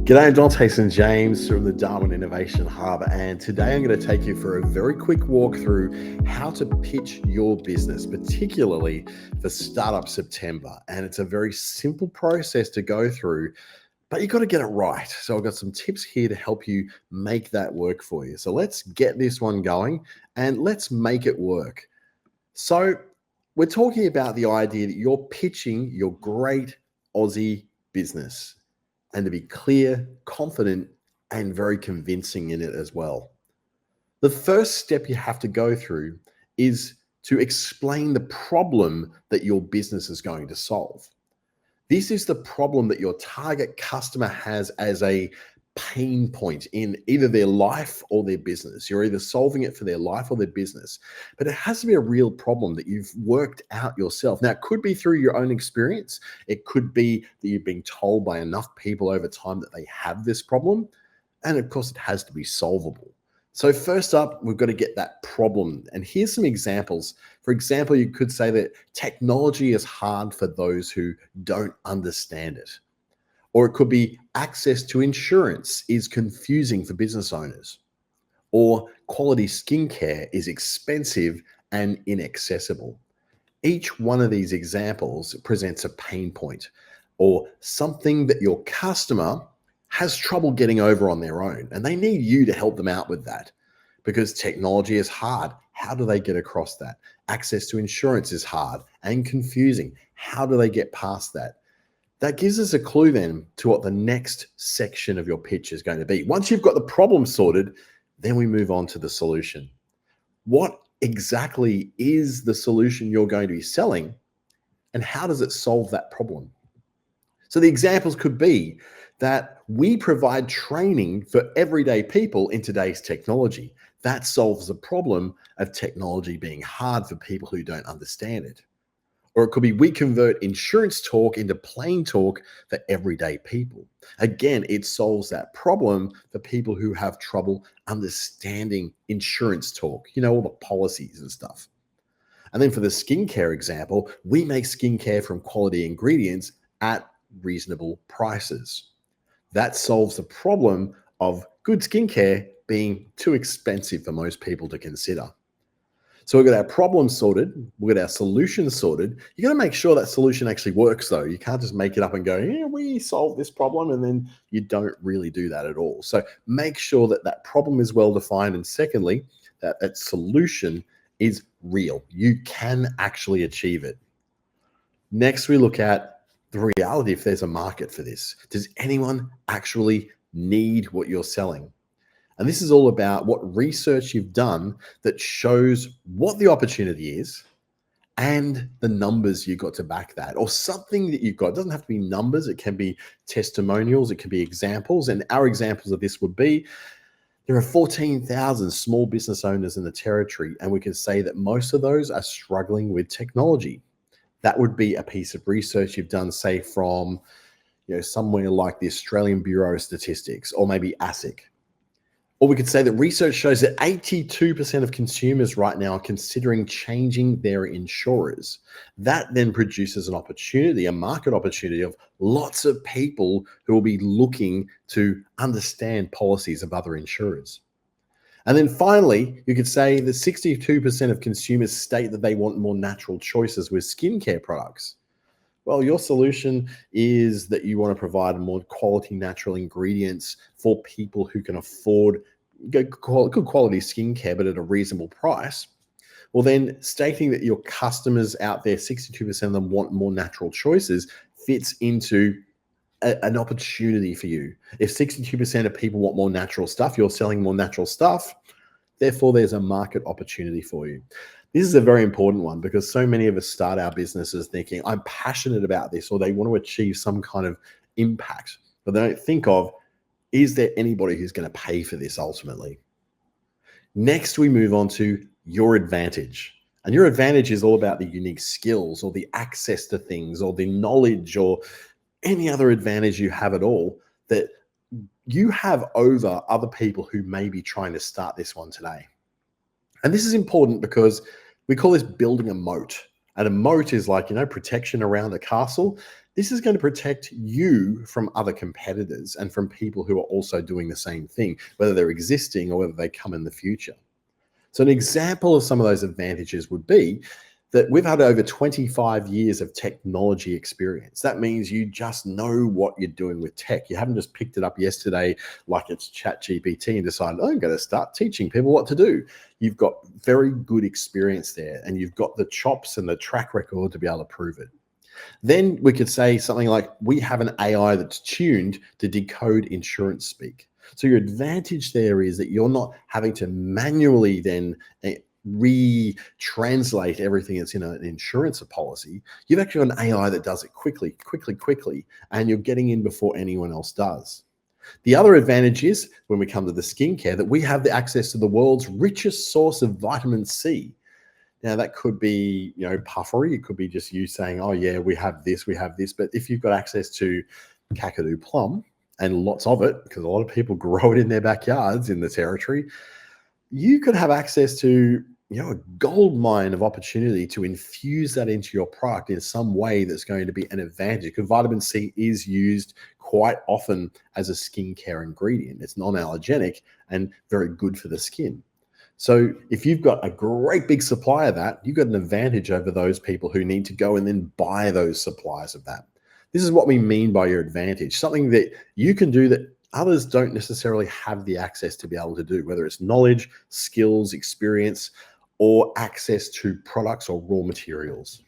G'day, I'm Dante and James from the Darwin Innovation Hub, and today I'm going to take you for a very quick walk through how to pitch your business, particularly for Startup September. And it's a very simple process to go through, but you've got to get it right. So I've got some tips here to help you make that work for you. So let's get this one going and let's make it work. So we're talking about the idea that you're pitching your great Aussie business and to be clear, confident, and very convincing in it as well. The first step you have to go through is to explain the problem that your business is going to solve. This is the problem that your target customer has as a pain point in either their life or their business. You're either solving it for their life or their business, but it has to be a real problem that you've worked out yourself. Now, it could be through your own experience. It could be that you've been told by enough people over time that they have this problem. And of course, it has to be solvable. So first up, we've got to get that problem. And here's some examples. For example, you could say that technology is hard for those who don't understand it. Or it could be access to insurance is confusing for business owners. Or quality skincare is expensive and inaccessible. Each one of these examples presents a pain point or something that your customer has trouble getting over on their own. And they need you to help them out with that because technology is hard. How do they get across that? Access to insurance is hard and confusing. How do they get past that? That gives us a clue then to what the next section of your pitch is going to be. Once you've got the problem sorted, then we move on to the solution. What exactly is the solution you're going to be selling, and how does it solve that problem? So the examples could be that we provide training for everyday people in today's technology. That solves the problem of technology being hard for people who don't understand it. Or it could be we convert insurance talk into plain talk for everyday people. Again, it solves that problem for people who have trouble understanding insurance talk, all the policies and stuff. And then for the skincare example, we make skincare from quality ingredients at reasonable prices. That solves the problem of good skincare being too expensive for most people to consider. So we've got our problem sorted, we've got our solution sorted. You got to make sure that solution actually works though. You can't just make it up and go, yeah, we solved this problem, and then you don't really do that at all. So make sure that that problem is well defined. And secondly, that solution is real. You can actually achieve it. Next, we look at the reality if there's a market for this. Does anyone actually need what you're selling? And this is all about what research you've done that shows what the opportunity is and the numbers you got to back that, or something that you've got. It doesn't have to be numbers. It can be testimonials. It can be examples. And our examples of this would be there are 14,000 small business owners in the territory, and we can say that most of those are struggling with technology. That would be a piece of research you've done, say, from somewhere like the Australian Bureau of Statistics or maybe ASIC. Or we could say that research shows that 82% of consumers right now are considering changing their insurers. That then produces an opportunity, a market opportunity of lots of people who will be looking to understand policies of other insurers. And then finally, you could say that 62% of consumers state that they want more natural choices with skincare products. Well, your solution is that you want to provide more quality natural ingredients for people who can afford good quality skincare, but at a reasonable price. Well, then stating that your customers out there, 62% of them want more natural choices, fits into an opportunity for you. If 62% of people want more natural stuff, you're selling more natural stuff. Therefore, there's a market opportunity for you. This is a very important one because so many of us start our businesses thinking, I'm passionate about this, or they want to achieve some kind of impact, but they don't think of, is there anybody who's going to pay for this ultimately? Next, we move on to your advantage. And your advantage is all about the unique skills or the access to things or the knowledge or any other advantage you have at all that you have over other people who may be trying to start this one today. And this is important because we call this building a moat. And a moat is like, protection around a castle. This is going to protect you from other competitors and from people who are also doing the same thing, whether they're existing or whether they come in the future. So, an example of some of those advantages would be that we've had over 25 years of technology experience. That means you just know what you're doing with tech. You haven't just picked it up yesterday like it's ChatGPT and decided, oh, I'm going to start teaching people what to do. You've got very good experience there, and you've got the chops and the track record to be able to prove it. Then we could say something like, we have an AI that's tuned to decode insurance speak. So your advantage there is that you're not having to manually then retranslate everything that's in an insurance policy. You've actually got an AI that does it quickly, and you're getting in before anyone else does. The other advantage is when we come to the skincare that we have the access to the world's richest source of vitamin C. Now, that could be, puffery. It could be just you saying, oh, yeah, we have this. But if you've got access to Kakadu plum and lots of it, because a lot of people grow it in their backyards in the territory, you could have access to, a gold mine of opportunity to infuse that into your product in some way that's going to be an advantage. Because vitamin C is used quite often as a skincare ingredient. It's non-allergenic and very good for the skin. So if you've got a great big supply of that, you've got an advantage over those people who need to go and then buy those supplies of that. This is what we mean by your advantage, something that you can do that others don't necessarily have the access to be able to do, whether it's knowledge, skills, experience, or access to products or raw materials.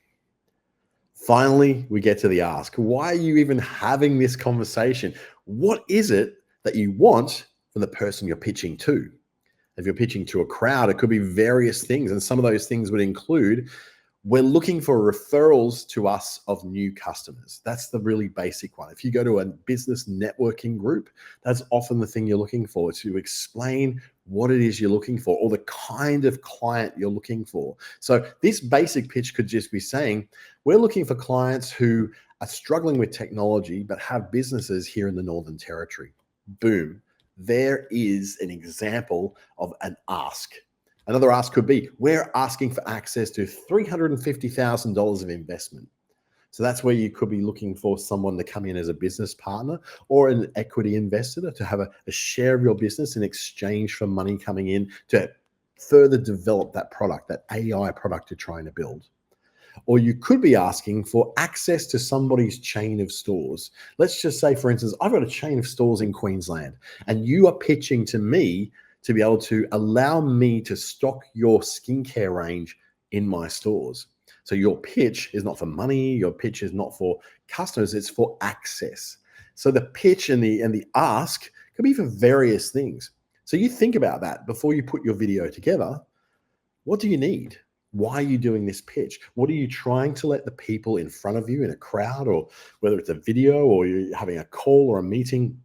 Finally, we get to the ask. Why are you even having this conversation? What is it that you want from the person you're pitching to? If you're pitching to a crowd, it could be various things. And some of those things would include, we're looking for referrals to us of new customers. That's the really basic one. If you go to a business networking group, that's often the thing you're looking for, to explain what it is you're looking for or the kind of client you're looking for. So this basic pitch could just be saying, we're looking for clients who are struggling with technology but have businesses here in the Northern Territory. Boom. There is an example of an ask. Another ask could be, we're asking for access to $350,000 of investment. So that's where you could be looking for someone to come in as a business partner or an equity investor to have a share of your business in exchange for money coming in to further develop that product, that AI product you're trying to build. Or you could be asking for access to somebody's chain of stores. Let's just say, for instance, I've got a chain of stores in Queensland, and you are pitching to me to be able to allow me to stock your skincare range in my stores. So your pitch is not for money, your pitch is not for customers, it's for access. So the pitch and the ask could be for various things. So you think about that before you put your video together. What do you need? Why are you doing this pitch? What are you trying to let the people in front of you in a crowd, or whether it's a video or you're having a call or a meeting,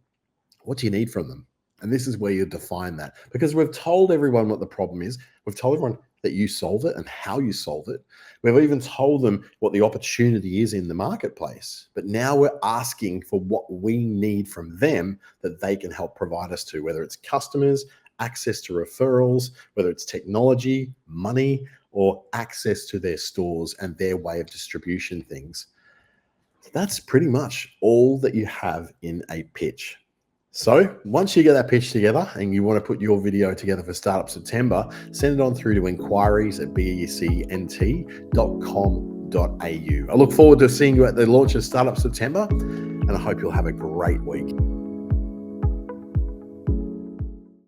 what do you need from them? And this is where you define that, because we've told everyone what the problem is. We've told everyone that you solve it and how you solve it. We've even told them what the opportunity is in the marketplace. But now we're asking for what we need from them that they can help provide us to, whether it's customers, access to referrals, whether it's technology, money, or access to their stores and their way of distribution things. That's pretty much all that you have in a pitch. So once you get that pitch together and you want to put your video together for Startup September, send it on through to inquiries@becnt.com.au. I look forward to seeing you at the launch of Startup September, and I hope you'll have a great week.